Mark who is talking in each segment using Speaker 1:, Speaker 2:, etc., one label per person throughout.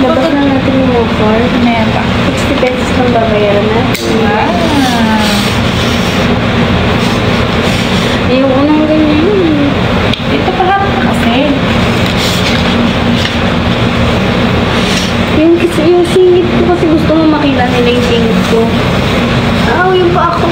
Speaker 1: Labas na natin yung offer.
Speaker 2: Meron pa.
Speaker 1: 60 pesos lang babayaran natin.
Speaker 2: Wow.
Speaker 1: Ayoko nang ganyan.
Speaker 2: Dito pa lang kasi.
Speaker 1: Yung singit ko kasi gusto mo makita nila yung singit ko. Yung pa ako.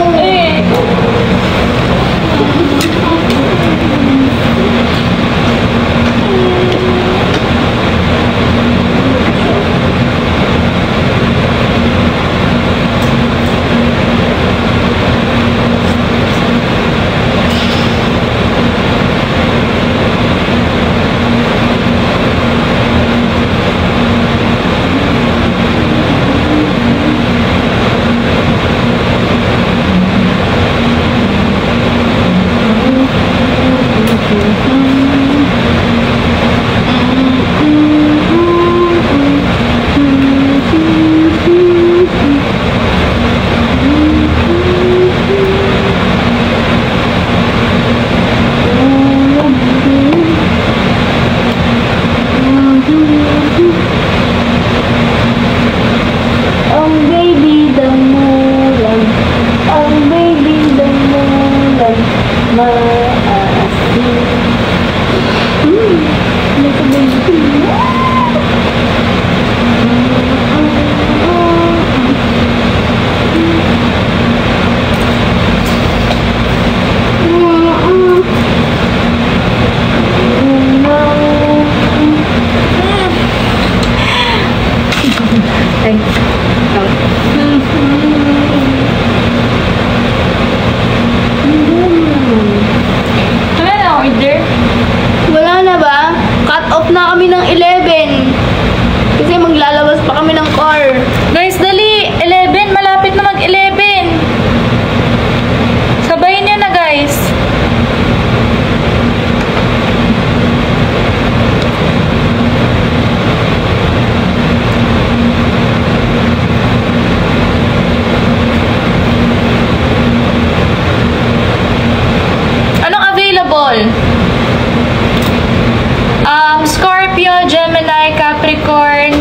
Speaker 2: Scorpio, Gemini, Capricorn,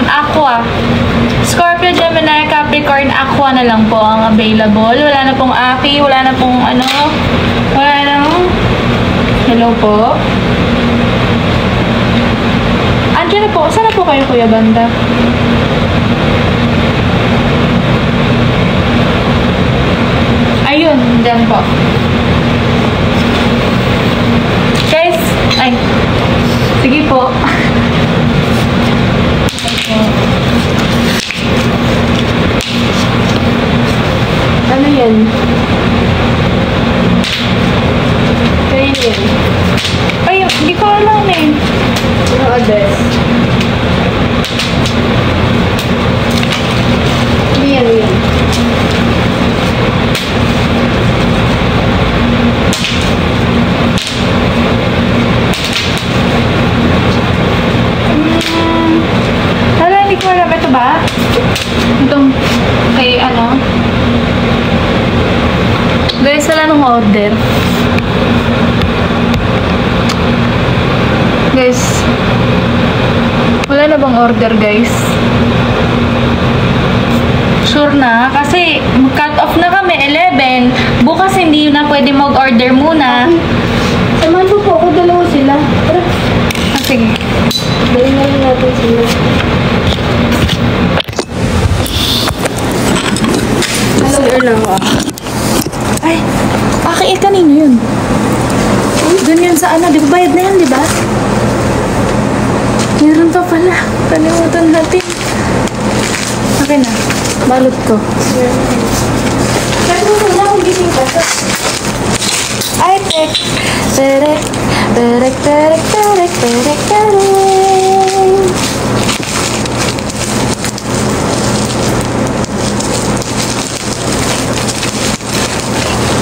Speaker 2: Aqua. Scorpio, Gemini, Capricorn, Aqua na lang po ang available. Wala na pong Aki, wala na pong wala na. Hello po. Andiyan na po. Saan na po kayo, Kuya Banda? Ayun, dyan po. Guys, ay. Sige po.
Speaker 1: Ano yan? Kaya yan.
Speaker 2: Ay, hindi ko alam eh.
Speaker 1: Ano address? Hindi yan yan.
Speaker 2: Hala, hindi ko alam. Ito ba? Itong kay Guys, wala nung order. Guys, wala na bang order, guys? Sure na? Kasi cut off na kami, 11. Bukas hindi na pwede mag-order muna.
Speaker 1: Samahan mo po ako, dalawa sila. Tara.
Speaker 2: Sige.
Speaker 1: Dali na rin natin sila. Sir lang ako.
Speaker 2: Ay, kanino yun? Doon yun sa di ba bayad na yan, di ba? Meron pa pala. Kalimutan natin. Okay na. Balot ko.
Speaker 1: Kaya mo na kung gising ka sa...
Speaker 2: Ay, terek.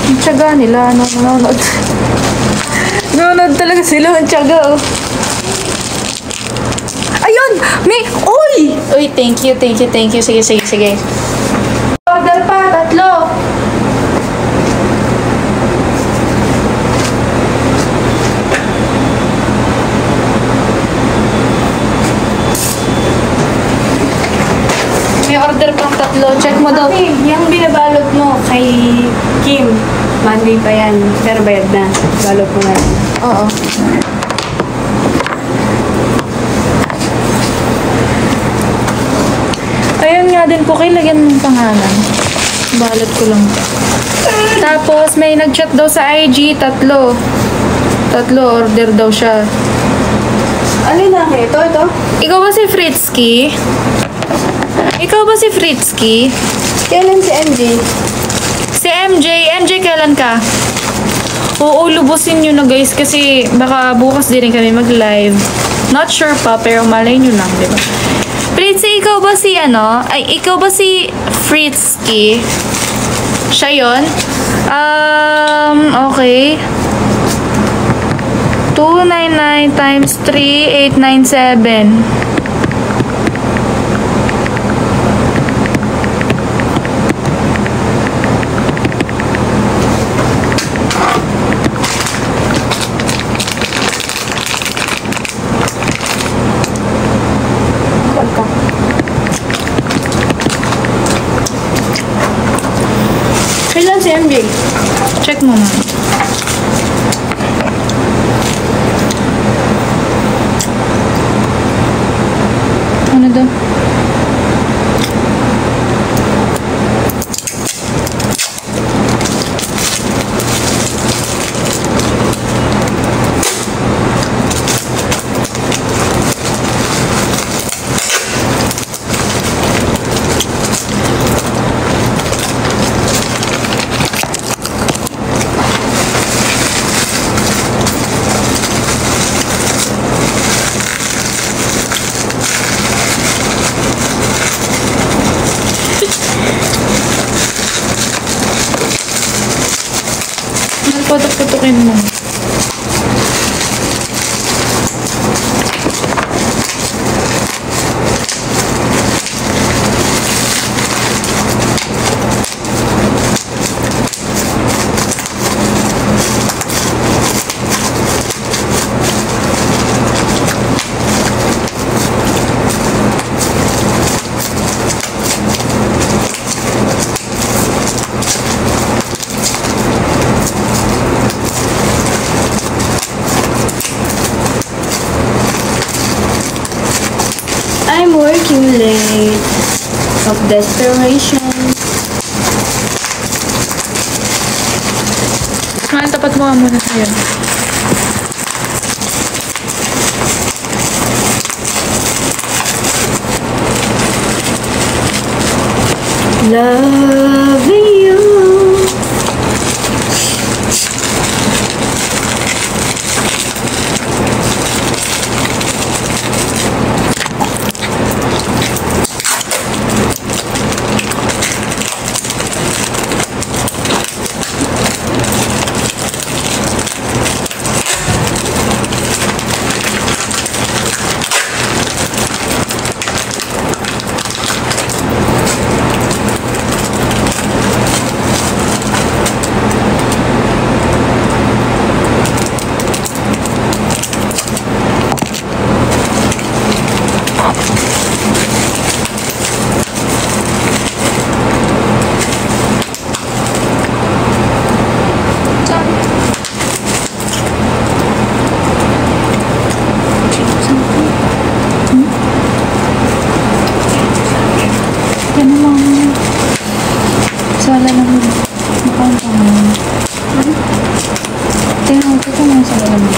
Speaker 2: Ang tiyaga nila, nanonood. Nanonood talaga sila, ang tiyaga, oh. Ayun! May... Uy! Uy, thank you. Sige. Order pa, 3. mo daw.
Speaker 1: Okay, yung binabalot mo kay Kim, Monday pa yan. Pero bayad na. Balot mo na yan.
Speaker 2: Oo. Ayun nga din po, kayo lagyan mong pangalan. Balot ko lang po. Tapos, may nag-chat daw sa IG, tatlo. Tatlo, order daw siya.
Speaker 1: Alin na? Ito?
Speaker 2: Ikaw ba si Fritzky? Ikaw ba si Fritzky?
Speaker 1: Kailan si MJ?
Speaker 2: Si MJ. MJ, kailan ka? Oo, lubusin nyo na guys kasi baka bukas din rin kami mag-live. Not sure pa, pero malay nyo lang, diba? Fritzy, ikaw ba si ano? Ay, ikaw ba si Fritzky? Siya yun? Okay. 299 times 3, 897.
Speaker 1: Kailan si MJ?
Speaker 2: Check mo na. Ano daw? Putok-putokin mo.
Speaker 1: I'm working late. Of desperation.
Speaker 2: Tapat mo nga muna sa'yo.
Speaker 1: Loving you. Sala lang mo. Mukhang pangalan. Tingnan ko kung ano sala lang mo.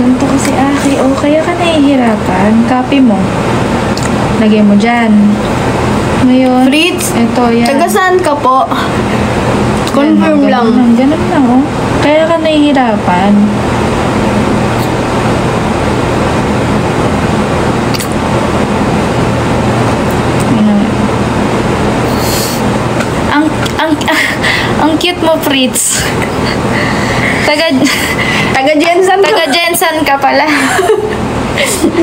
Speaker 1: Ganito kasi Aki. O, kaya ka nahihirapan. Copy mo. Lagay mo dyan. Ngayon. Fritz,
Speaker 2: Ito, yan.
Speaker 1: taga saan ka po? Confirm lang.
Speaker 2: Ganun lang, oh. Kaya ka nahihirapan. Ang cute mo, Fritz. Taga
Speaker 1: Jensen ka.
Speaker 2: Taga Jensen ka pala.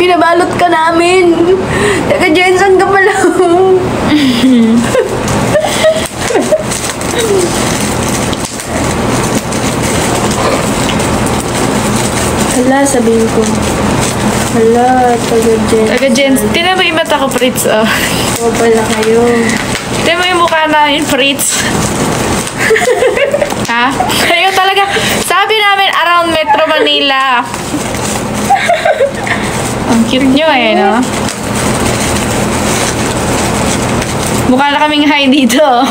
Speaker 1: Binabalot ka namin. Taga Jensen ka pala.
Speaker 3: sasabihin ko? Hala, taga-Gen.
Speaker 1: Taga-Gens. Tinan mo yung mata ko, Fritz. Oh.
Speaker 3: Oo pala kayo.
Speaker 1: Tinan mo yung mukha namin, Fritz. Ha? Kayo talaga. Sabi namin around Metro Manila. Ang cute nyo eh, no? Mukha na kaming high dito.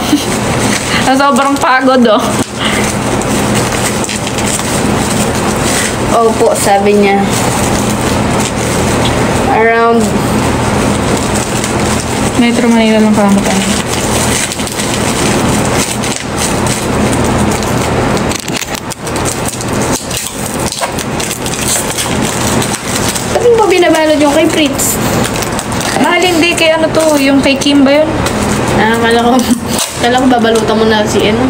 Speaker 1: Na sobrang pagod, oh.
Speaker 3: Opo, sabi niya. Around
Speaker 1: Metro Manila lang kami tayo.
Speaker 3: Sabi mo binabalot yung kay Fritz?
Speaker 1: Mahal hindi kay ano to, yung kay Kim ba yun?
Speaker 3: Kala ko babalutan mo na si ano.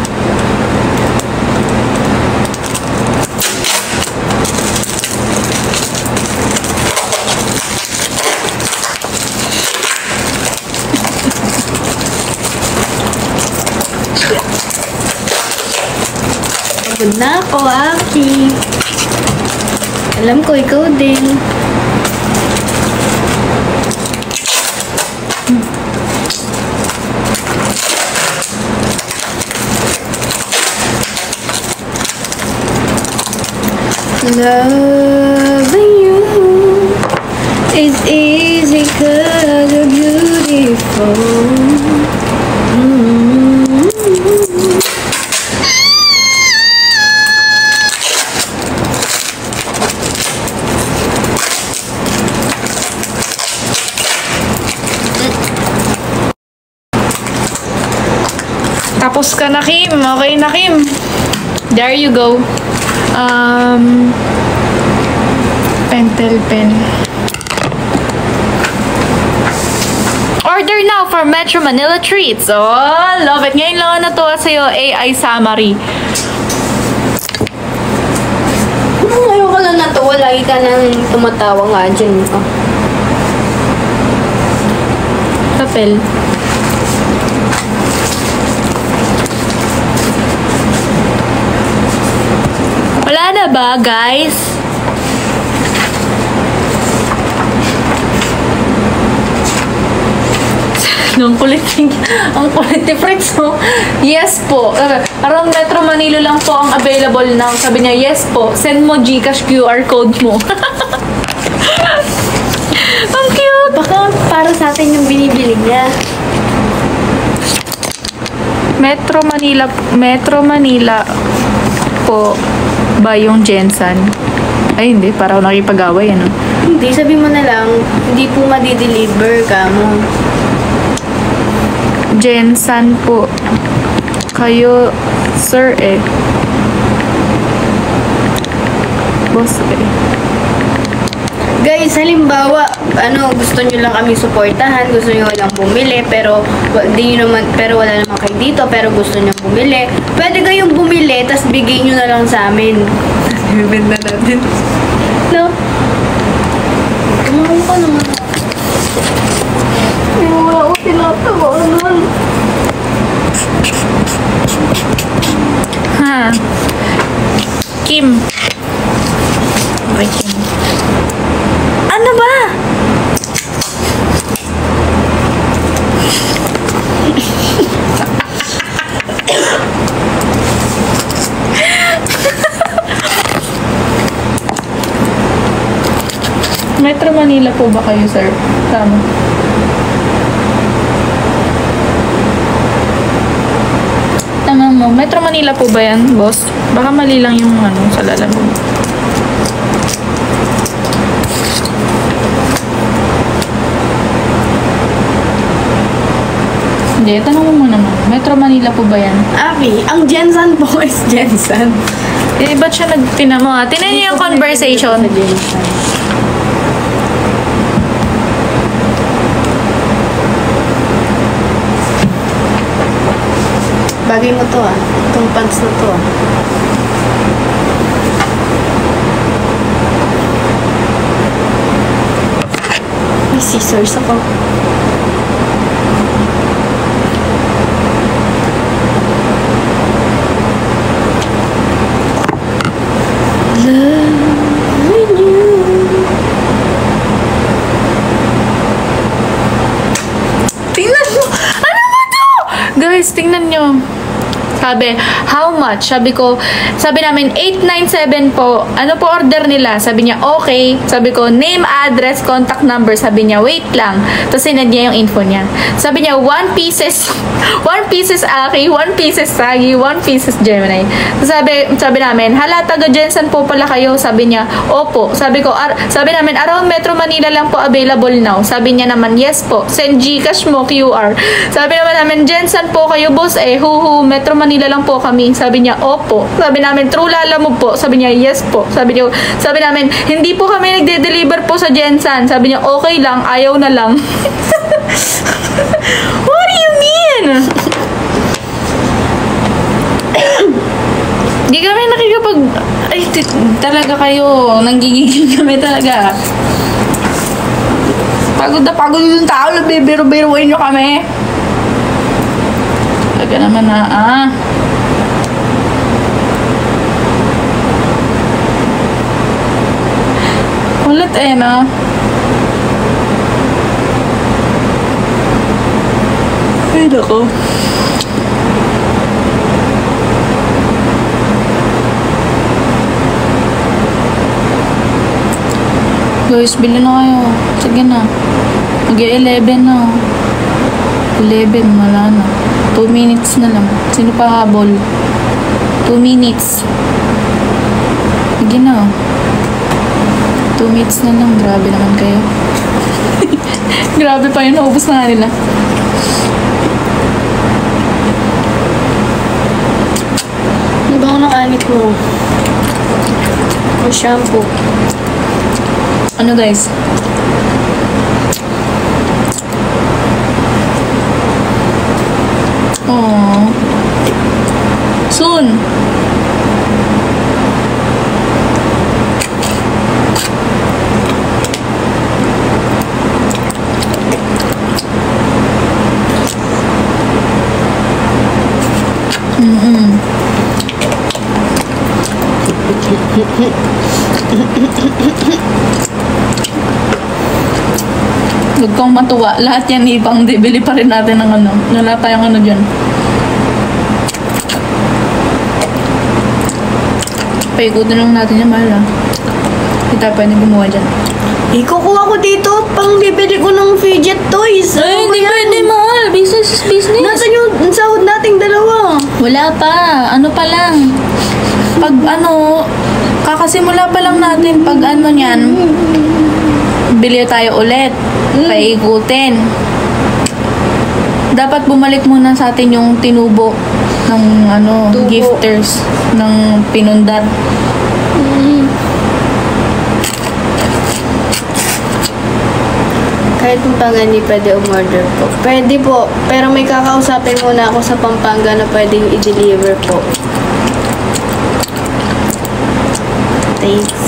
Speaker 3: Pagod na ako, Aki. Alam ko, ikaw din. Loving you is easy 'cause you're beautiful.
Speaker 1: Tapos ka na, Kim. Okay na, Kim. There you go. Pentel pen. Order now for Metro Manila Treats. Oh, love it. Ngayon lang ako natuwa sa'yo, AI summary.
Speaker 3: Ngayon ka lang natuwa. Lagi ka nang tumatawa nga dyan. Oh.
Speaker 1: Papel. Wala na ba, guys? Ang kulit ni Fritz, no? Yes po. Around Metro Manila lang po ang available now. Sabi niya, yes po. Send mo Gcash QR code mo. Ang cute.
Speaker 3: Baka para sa atin yung binibili niya.
Speaker 1: Metro Manila po ba yung Jensen? Ay, hindi. Para ako nakipag-away, ano?
Speaker 3: Hindi, sabi mo na lang, hindi po madideliver ka mo.
Speaker 1: Jensen po. Kayo, sir, eh. Boss, eh.
Speaker 3: Guys, halimbawa, gusto nyo lang kami suportahan, gusto nyo lang bumili, pero wala naman kayo dito, pero gusto nyo bumili. Pwede kayong bumili, tas bigay nyo na lang sa amin. Ibenta natin. No? Tumawa ka naman. Hindi mo wala ko tinatawanan.
Speaker 1: Ha? Kim. Okay, Kim. Ano ba? Metro Manila po ba kayo, sir? Tama. Tama mo. Metro Manila po ba yan, boss? Baka mali lang yung sa lalamog. Hindi, tanong mo muna naman. Metro Manila po ba yan?
Speaker 3: Abi, ang Jensen po is Jensen.
Speaker 1: Eh, ba't siya nagtina mo? Tinan niyo yung conversation.
Speaker 3: Bagay mo to itong pants na to May scissors ako. Loving you
Speaker 1: guys, tingnan nyo. Sabi, how much? Sabi namin, 897 po. Ano po order nila? Sabi niya, okay. Sabi ko, name, address, contact number. Sabi niya, wait lang. Tapos sinad niya yung info niya. Sabi niya, 1 pieces, 1 pieces Aki, 1 pieces Sagi, 1 pieces Gemini. Sabi namin, hala, taga Jensen po pala kayo. Sabi niya, opo. Sabi namin, around Metro Manila lang po available now. Sabi niya naman, yes po. Send Gcash mo, QR. Sabi naman, Jensen po kayo, boss. Huhu, Metro Manila lang po kami. Sabi niya, opo. Sabi namin, true lalamove po. Sabi niya, yes po. Sabi namin, hindi po kami nagde-deliver po sa Jensen. Sabi niya, okay lang, ayaw na lang. What do you mean? Di kami nakikipag... Ay, talaga kayo. Nanggigigil kami talaga. Pagod na pagod yung tao. Bibiro-biruin nyo kami. Talaga naman na, Ulit no? Ay, nako. Guys, bilhin na kayo. Sige na. Mag-11 na. 11, wala na. 2 minutes na lang. Sino pa habol? 2 minutes. Sige na. 2 minutes na lang. Grabe naman kayo. Grabe pa yun. Naubos na nga nila.
Speaker 3: Ano ba ako nakaanit mo? O shampoo.
Speaker 1: Ano guys? Aww. Soon. Huwag kang matuwa. Lahat yan ibang bili pa rin natin ng ano. Wala tayong ano dyan. Paikutin lang natin yan, mahal ah. Hindi tayo pwede gumawa dyan.
Speaker 3: Ikukuha ko dito pang bibili ko ng fidget toys.
Speaker 1: Ay, hindi pwede, mahal. Business is business.
Speaker 3: Nasaan yung sahod nating dalawa?
Speaker 1: Wala pa. Ano pa lang. Pag ano, kakasimula pa lang natin. Pag ano niyan, bili tayo ulit. Paikutin. Dapat bumalik muna sa atin yung tinubo ng ano,
Speaker 3: Tubo.
Speaker 1: gifters ng pinundat.
Speaker 3: Kahit Pampanga hindi pwede umorder po. Pwede po, pero may kakausapin muna ako sa Pampanga na pwedeng i-deliver po. Thanks.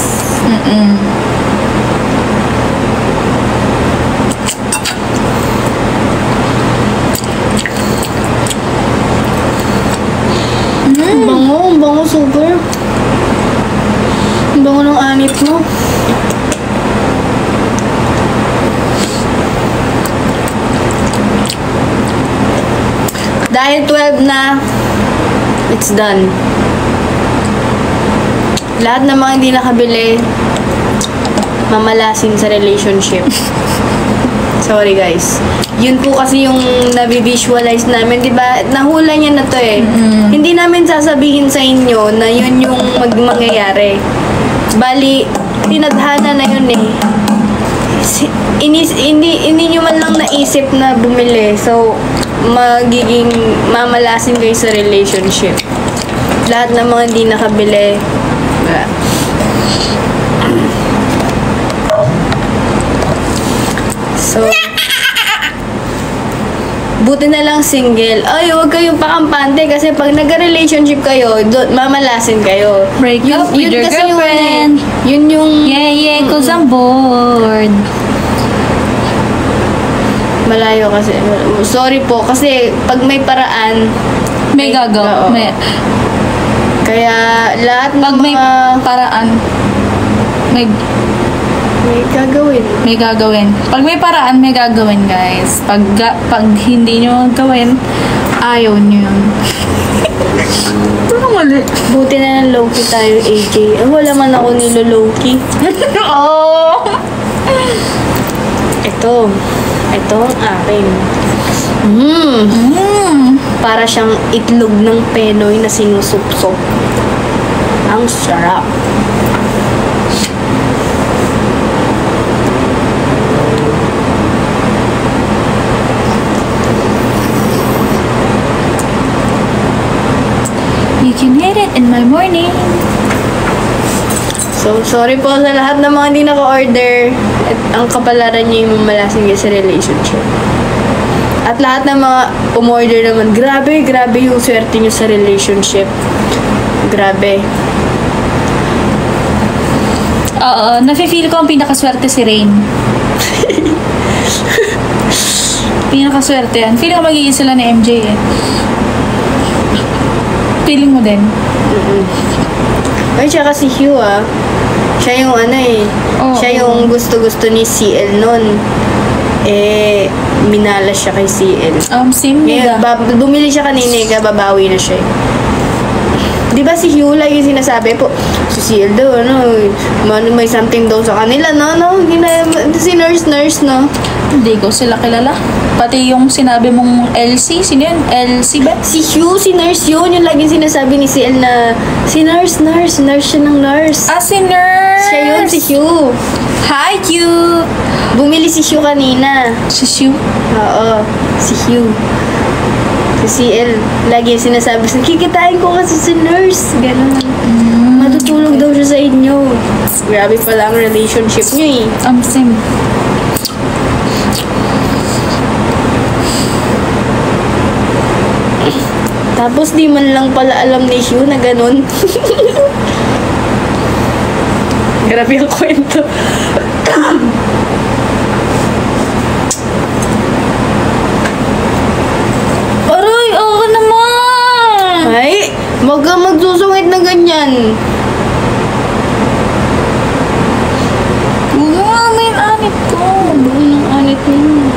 Speaker 3: Ang bango super. Ang bango ng anit mo. Dahil 12 na, it's done. Lahat ng mga hindi nakabili, mamalasin sa relationship. Sorry guys. Yun po kasi yung nabi-visualize namin, 'di ba? Nahula niya na 'to eh. Hindi namin sasabihin sa inyo na yun yung mangyayari. Bali, tinadhana na yun eh. Hindi nyo man lang naisip na bumili. So, magiging mamalasin kayo sa relationship. Lahat ng mga hindi nakabili, wala. So, buti na lang single. Ay, huwag kayong pakampante kasi pag nag-relationship kayo, mamalasin kayo.
Speaker 1: Break up with your
Speaker 3: kasi
Speaker 1: girlfriend.
Speaker 3: Yun yung...
Speaker 1: Yeah, cause I'm bored.
Speaker 3: Malayo kasi. Sorry po, kasi pag may paraan,
Speaker 1: May gagaw.
Speaker 3: oo. Kaya lahat ng
Speaker 1: Pag may
Speaker 3: mga...
Speaker 1: paraan, may
Speaker 3: gagawin.
Speaker 1: may gagawin. Pag may paraan, may gagawin, guys. Pag hindi nyo gawin, Ayaw niyo yun. Ano mali?
Speaker 3: Buti na ng low-key tayo, AJ. Wala man ako nilo low-key.
Speaker 1: Oh!
Speaker 3: Ito ang akin. Para siyang itlog ng Penoy na sinusupsop. Ang sarap.
Speaker 1: You can hit it in my morning.
Speaker 3: So, sorry po sa lahat ng mga hindi naka-order. At ang kapalaran niyo yung mamalasing sa relationship. At lahat ng mga umorder naman, grabe yung swerte niyo sa relationship. Grabe.
Speaker 1: Oo, nafe-feel ko ang pinakaswerte si Rain. Pinakaswerte yan. Feeling ko magiging sila ni MJ eh. Feeling mo din?
Speaker 3: Ay, tsaka si Hugh siya yung
Speaker 1: Oo.
Speaker 3: siya yung gusto-gusto ni CL nun. Minalas siya kay CL.
Speaker 1: Same nila.
Speaker 3: Ngayon, bumili siya kanina, babawi na siya. Di ba si Hugh lagi sinasabi po, si CL daw, may something daw sa kanila, si nurse, no?
Speaker 1: Hindi ko sila kilala. Pati yung sinabi mong LC, sino yun? LC ba?
Speaker 3: Si Hugh, si nurse yun, yung lagi sinasabi ni CL na, si nurse siya ng nurse.
Speaker 1: Si nurse!
Speaker 3: Siya yun, si Hugh.
Speaker 1: Hi, Hugh!
Speaker 3: Bumili si Hugh kanina.
Speaker 1: Si Hugh?
Speaker 3: Oo, si Hugh. Si CL, lagi sinasabi, kikitain ko kasi si nurse. Ganun. Matutulog daw siya sa inyo. Grabe pala ang relationship niyo eh.
Speaker 1: Same.
Speaker 3: Tapos di man lang pala alam ni Hugh na ganun. Grabe ang kwento.
Speaker 1: Aray, oo naman!
Speaker 3: Ay, wag kang magsusungit na ganyan.
Speaker 1: Huwag mo nga may anit ko.
Speaker 3: Ang anit mo.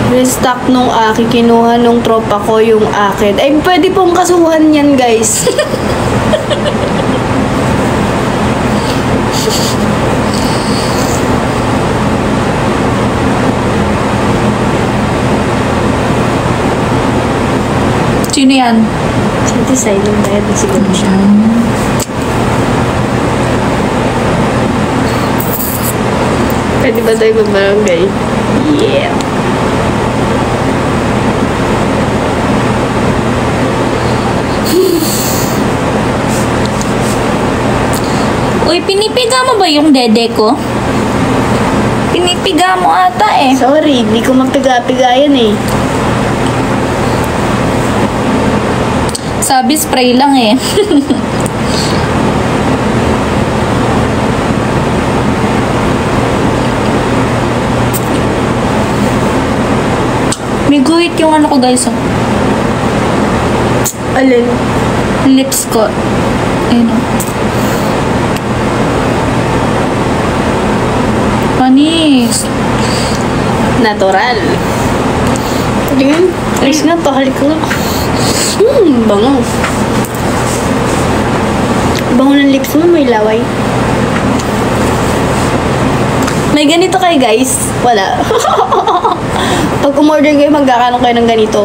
Speaker 3: Restock nung aki, kinuha nung tropa ko yung akin. Ay, pwede pong kasuhan yan, guys.
Speaker 1: Sino yan?
Speaker 3: Siyempre, silent bayad na siguro siya. Pwede ba tayo magbarangay? Yeah.
Speaker 1: Uy, pinipiga mo ba yung dede ko? Pinipiga mo ata eh.
Speaker 3: Sorry, di ko mapiga-piga yan eh.
Speaker 1: Sabi spray lang eh. May guhit yung ano ko guys.
Speaker 3: Alin?
Speaker 1: Lips ko. Ayun o. Panis.
Speaker 3: Natural. Tingin. Ayos nga, pakalik ko. Bango. Bango ng lips mo, may laway. May ganito kayo guys. Wala. Pag umorder kayo, magkakaroon kayo ng ganito.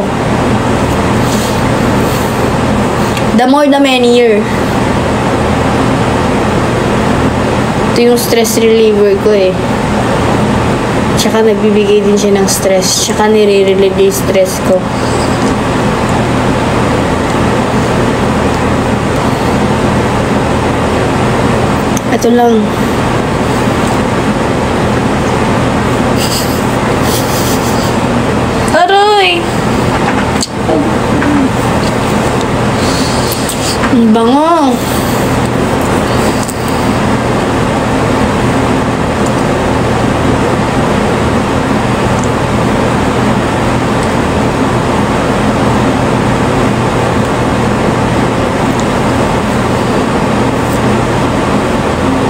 Speaker 3: The more the merrier. Ito yung stress reliever ko eh. Tsaka nagbibigay din siya ng stress. Tsaka nire-relieve yung stress ko. Ito lang.
Speaker 1: Aroy!
Speaker 3: Ang bango.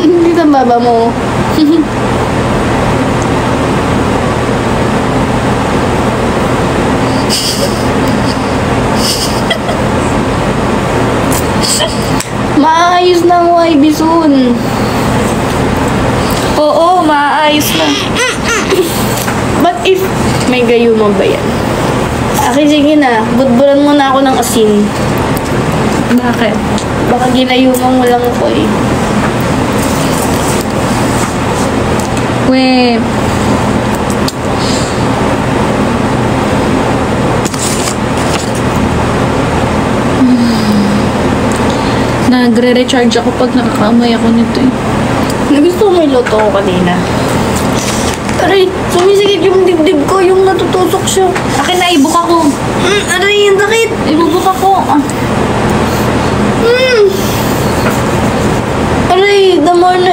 Speaker 3: Hindi ka baba mo. IV soon.
Speaker 1: Oo, maayos na.
Speaker 3: But if may gayuma ba yan? Okay, sige na. Budburan mo na ako ng asin.
Speaker 1: Bakit?
Speaker 3: Baka ginayuman mo lang ako eh.
Speaker 1: We, nagre-recharge ako pag nakakaamoy ako nito eh.
Speaker 3: Nagusto mo yung luto ko kanina. Aray, sumisikip yung dibdib ko, yung natutusok siya.
Speaker 1: Akin na, ibuk ako.
Speaker 3: Aray, yung sakit.
Speaker 1: Ibubuk ako.
Speaker 3: Aray, damar na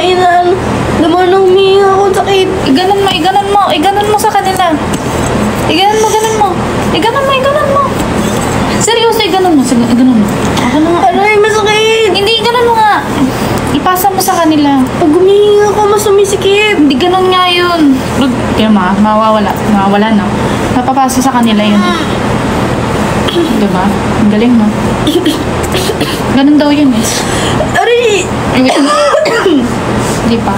Speaker 3: humihinga ako, sakit.
Speaker 1: Iganon mo sa kanila. Iganon mo. Seryoso, iganon mo. Ako na nga.
Speaker 3: Aray, masakit.
Speaker 1: Hindi, iganon mo nga. Ipasa mo sa kanila.
Speaker 3: Pag humihinga ako, mas sumisikip.
Speaker 1: Hindi ganon nga yun. Kaya mawawala na. Napapasa sa kanila yun. Diba? Ang galing mo. Ganon daw yun eh.
Speaker 3: Aray!
Speaker 1: Di pa.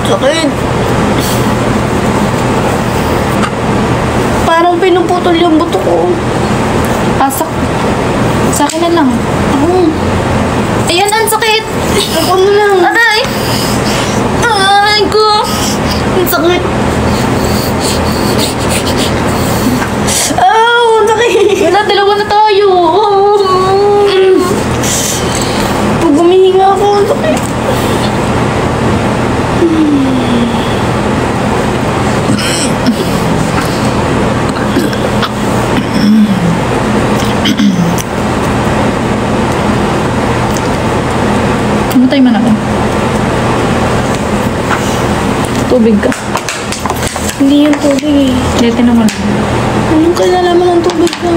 Speaker 3: Sakit. Parang pinuputol yung buto ko.
Speaker 1: Pasak. Sa akin na lang. Ayan, ang sakit.
Speaker 3: Ako na lang.
Speaker 1: Aray! Aray ko!
Speaker 3: Ang sakit. Ang sakit.
Speaker 1: Wala, dalawa na tayo.
Speaker 3: Pag humihinga ako, ang sakit.
Speaker 1: Matay man ako. Tubig ka.
Speaker 3: Hindi yung tubig eh.
Speaker 1: Dito naman.
Speaker 3: Anong kinalaman ng tubig ko?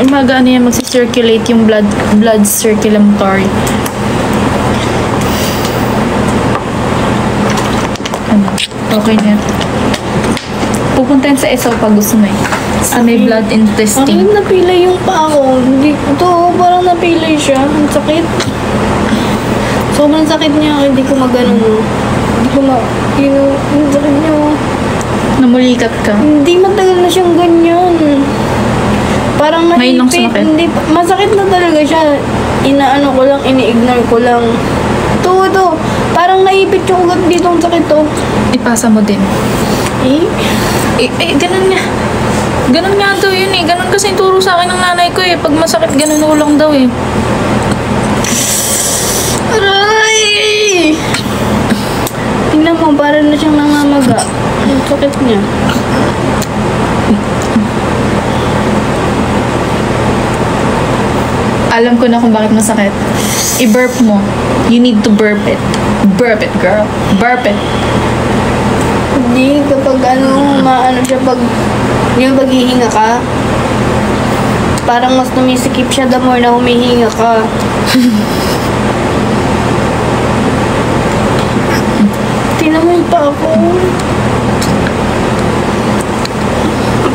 Speaker 1: Ano yan, magsi-circulate yung blood circulatory. Ano? Okay na yan. Pupunta yan sa ESO pag gusto mo eh. Sa may blood
Speaker 3: Ang
Speaker 1: intestine.
Speaker 3: napilay yung paa ko. Ito, parang napilay siya. Ang sakit. Sobrang sakit niya. Hindi ko magano. Hindi ko ang sakit niya.
Speaker 1: Namulikat ka.
Speaker 3: Hindi matagal na siyang ganyan. Parang
Speaker 1: Ngayon lang
Speaker 3: naipit.
Speaker 1: sumakit?
Speaker 3: Hindi, masakit na talaga siya. Inaano ko lang, ini-ignore ko lang. Ito. Parang naipit yung ugat dito. Ang sakit to.
Speaker 1: Ipasa mo din. Ganun nga. Ganun nga daw yun eh. Ganun kasi yung turo sa akin ng nanay ko eh. Pag masakit, ganun ulang daw eh.
Speaker 3: Aray! Tingnan mo, parang na siyang nangamaga. Ang sakit niya.
Speaker 1: Alam ko na kung bakit masakit. I-burp mo. You need to burp it. Burp it, girl. Burp it.
Speaker 3: Hindi, kapag maano siya, pag yung paghihinga ka, parang mas tumisikip siya the more na humihinga ka. Tinamoy pa ako.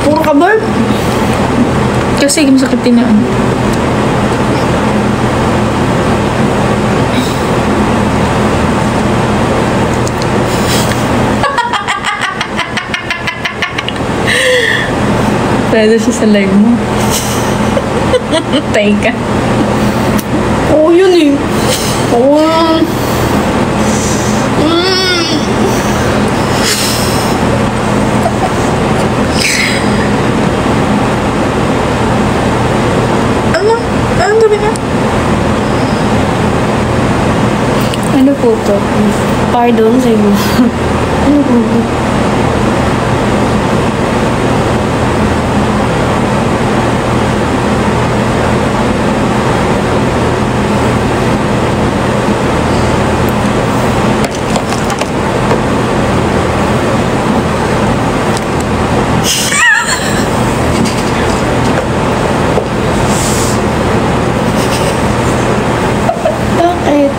Speaker 3: Puro ka burp.
Speaker 1: Kasi masakit din yan. Pwede siya sa live mo. Tay ka.
Speaker 3: Oo, yun eh. Oo.
Speaker 1: Ano? Ano sabi niya?
Speaker 3: Ano po to? Pardon sa'yo. Ano po to? Bakit?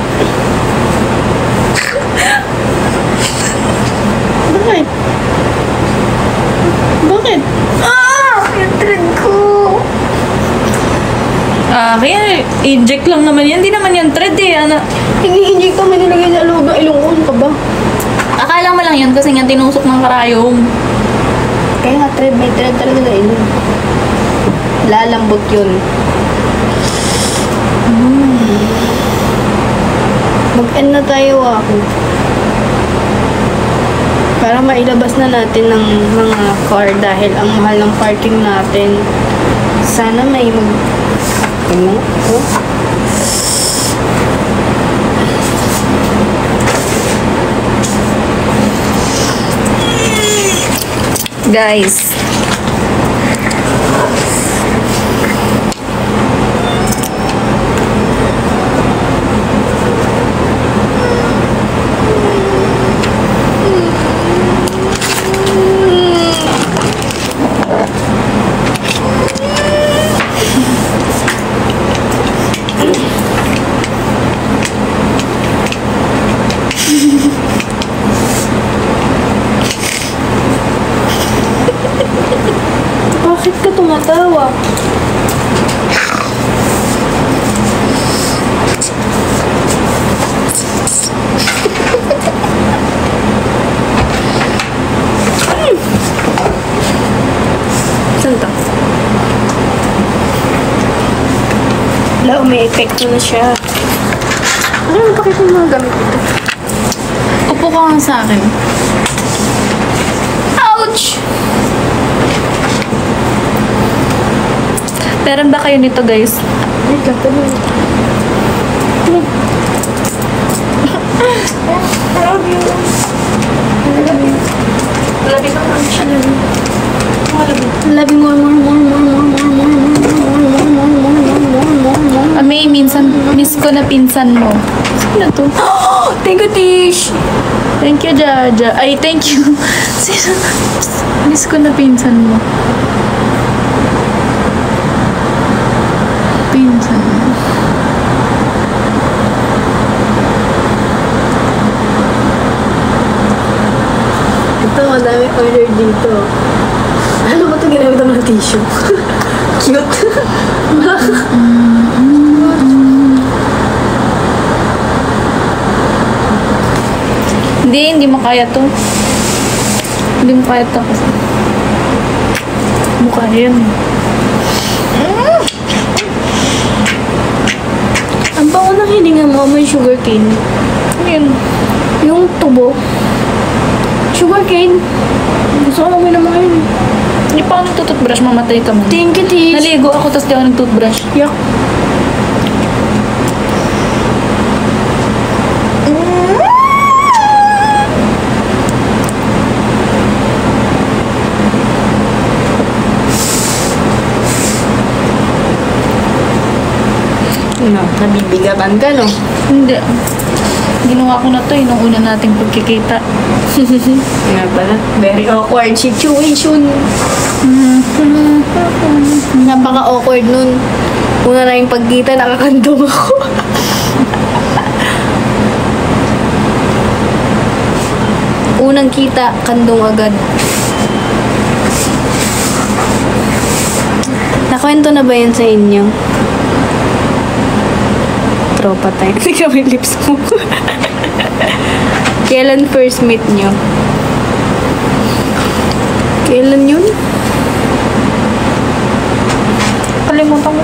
Speaker 3: Bakit? Bakit? Ah! Yung trend ko!
Speaker 1: Kaya Inject lang naman yan. Hindi naman yan thread eh. Ano?
Speaker 3: Ini-inject mo, nilagay sa loob ng ilong ko. Ano ka ba?
Speaker 1: Akala mo lang yan kasi nga tinusok ng karayom.
Speaker 3: Kaya nga, thread. May thread talaga sa ilong. Lalambot yun. Mag-end na tayo ako. Para mailabas na natin ng mga car dahil ang mahal ng parking natin. Sana may Ano? Oh.
Speaker 1: Guys.
Speaker 3: Bakit ka tumatawa? Saan to? Wala, may epekto na siya. Ano, bakit yung mga gamit ito?
Speaker 1: Upo ka nga sa akin. Ouch! Meron ba kayo nito, guys?
Speaker 3: Wait lang, tuloy. I love you.
Speaker 1: Labi ka lang siya.
Speaker 3: Love you more.
Speaker 1: May minsan, miss ko na pinsan mo. Sino to?
Speaker 3: Thank you, Tish.
Speaker 1: Thank you, Jaja. Ay, thank you. Sino? Miss ko na pinsan mo. Pinsan mo.
Speaker 3: Ito, madami order dito. Ano ba ito ginamit ng mga tissue? Cute.
Speaker 1: Hindi mo kaya to. Hindi mo kaya to kasi. Mukha yan.
Speaker 3: Ang bango ng hininga mo, may sugar cane.
Speaker 1: Ano yun?
Speaker 3: Yung tubo. Sugar cane. Gusto ko naman naman yun.
Speaker 1: Hindi pa ako nagtututbrush, mamatay ka man.
Speaker 3: Thank you, Tish.
Speaker 1: Naligo ako, tapos di ako nagtutbrush.
Speaker 3: Yak. No, nabibigatan ka, no?
Speaker 1: Hindi. Ginawa ko na to nung una nating pagkikita.
Speaker 3: Nga pala. Very awkward situation. Napaka-awkward nun. Una na yung pagkita, nakakandong ako. Unang kita, kandong agad. Nakwento na ba yan sa inyo? Tropa tayo. Tingnan mo yung lips mo. Kailan first meet nyo? Kailan yun?
Speaker 1: Kalimutan ko.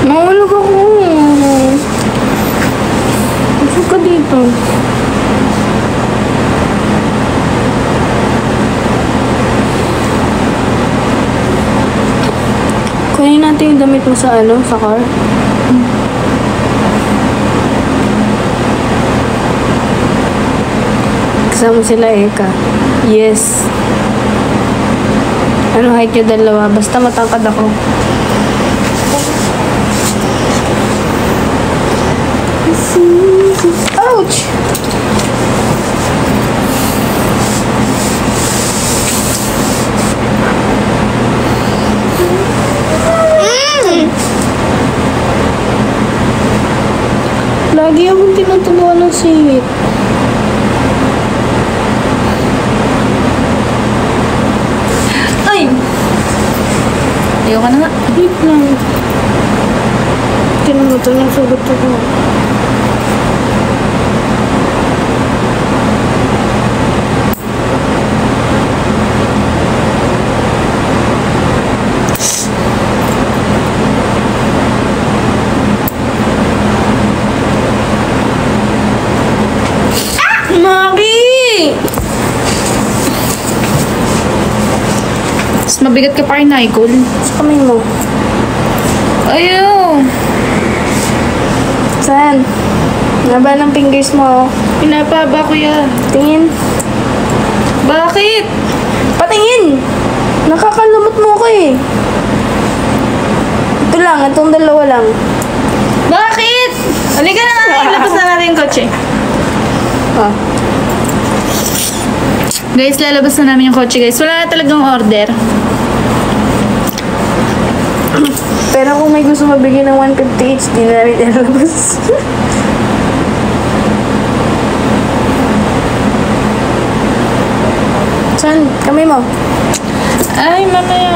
Speaker 3: Mahulog ako. Busog ka dito. Kunin natin yung damit mo sa sa car. Kasama sila Eka. Yes. Ano height nyo dalawa? Basta matangkad ako. Ouch! Lagi akong tinutubuan ng singit.
Speaker 1: Tumayo ka na nga.
Speaker 3: Wait lang. Tinan mo ito ng sugot ko.
Speaker 1: Mas mabigat ka pa rin, Nicole.
Speaker 3: Sa kamay mo.
Speaker 1: Ayaw.
Speaker 3: Saan? Naba ng fingers mo.
Speaker 1: Pinapaba ko yan.
Speaker 3: Tingin.
Speaker 1: Bakit?
Speaker 3: Patingin! Nakakalumot mo ko eh. Ito lang, itong dalawa lang.
Speaker 1: Bakit? Halika na nga. Ilabas na natin yung kotse.
Speaker 3: Ah.
Speaker 1: Guys, lalabas na namin yung kotse, guys. Wala na talagang order.
Speaker 3: Pero kung may gusto mabigyan ng 150 each, di na namin ilalabas. Saan? Kamay mo.
Speaker 1: Ay, mamaya.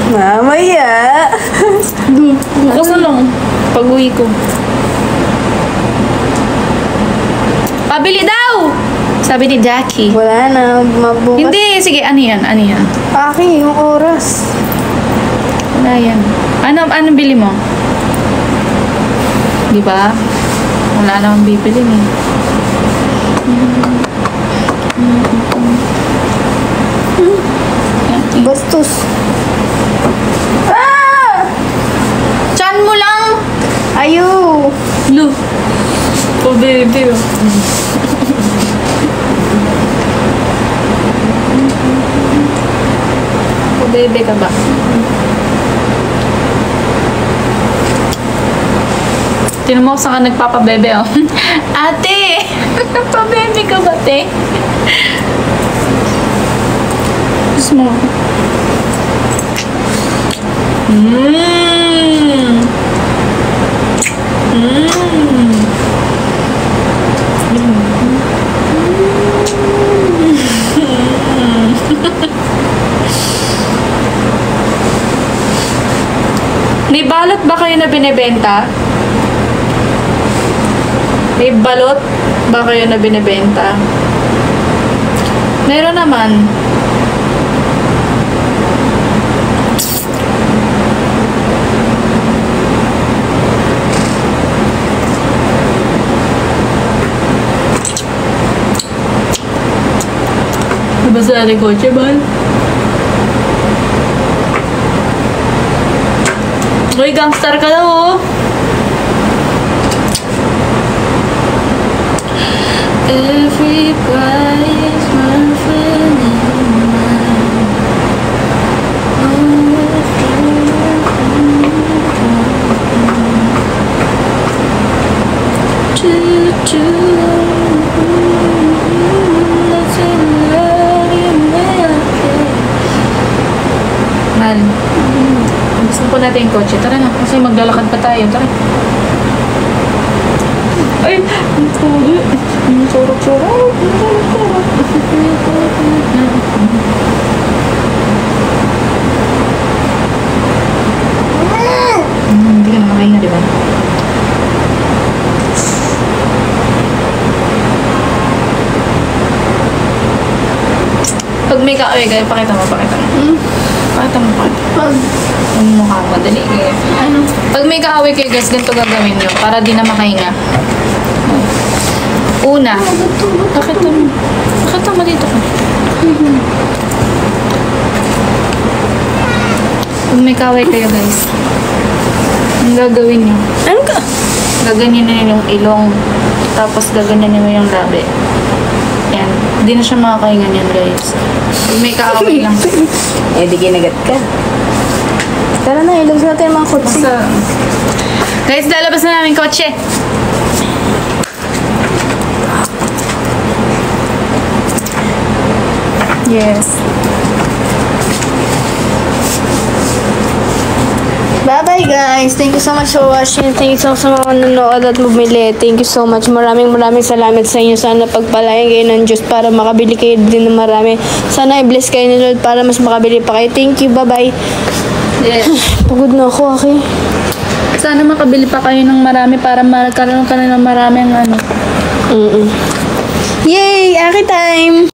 Speaker 3: Mamaya.
Speaker 1: Bukas na lang. Pag-uwi ko. Pabili daw! Sabi ni Jackie.
Speaker 3: Wala na. Mabukas.
Speaker 1: Hindi, sige, ano yan? Ano yan?
Speaker 3: Aki, yung oras.
Speaker 1: Wala yan. Ano bili mo? Di ba? Wala namang bibili eh.
Speaker 3: Bastos. Ah!
Speaker 1: Chan mo lang!
Speaker 3: Ayo!
Speaker 1: Lu. Oh, baby. Oh, baby ka ba? Tinan mo saan ka nagpapabebe, oh. Ate! Nagpabebe ka ba, te? Gusto mo? May balot ba kayo na binibenta? May balot ba kayo na binibenta? Meron naman. Basta natin kotse, bal? Uy, gangster ka daw, oh. Everybody's my friend in mine. Mahal. Gusto po natin yung kotse. Tara na, kasi maglalakad pa tayo. Tara. Ay! Ang pugi. Ang sorok-sorok. Ang sorok-sorok. Hindi ka nakakahinga, di ba? Pag may ka-away kayo, pakita mo. Pakita mo. Yung mukha mo, dali.
Speaker 3: Ano?
Speaker 1: Pag may kaaway kayo, guys, ganito gagawin nyo para di na makahinga. Una. Pakita mo. Pakita mo dito ka. Pag may kaaway kayo, guys, ang gagawin nyo.
Speaker 3: Ano ka?
Speaker 1: Gaganyan na yung ilong. Tapos gaganyan nyo yung labi. Yan. Hindi na siya makakahinga niyan, guys. Pag may kaaway lang.
Speaker 3: Eh, di kinagat ka. Tara na, ilog natin yung mga kotse.
Speaker 1: Basta. Guys, lalabas na namin kotse. Yes.
Speaker 3: Bye-bye guys. Thank you so much for watching. Thank you so much sa mga nanonood at bumili. Thank you so much. Maraming salamat sa inyo. Sana pagpalayan kayo ng Diyos para makabili kayo din ng marami. Sana i-bless kayo ni Lord para mas makabili pa kayo. Thank you. Bye-bye. Yes.
Speaker 4: Pagod na ako, Aki.
Speaker 1: Sana makabili pa kayo ng marami para magkaroon ka na ng marami ang ano.
Speaker 4: Yay! Aki time!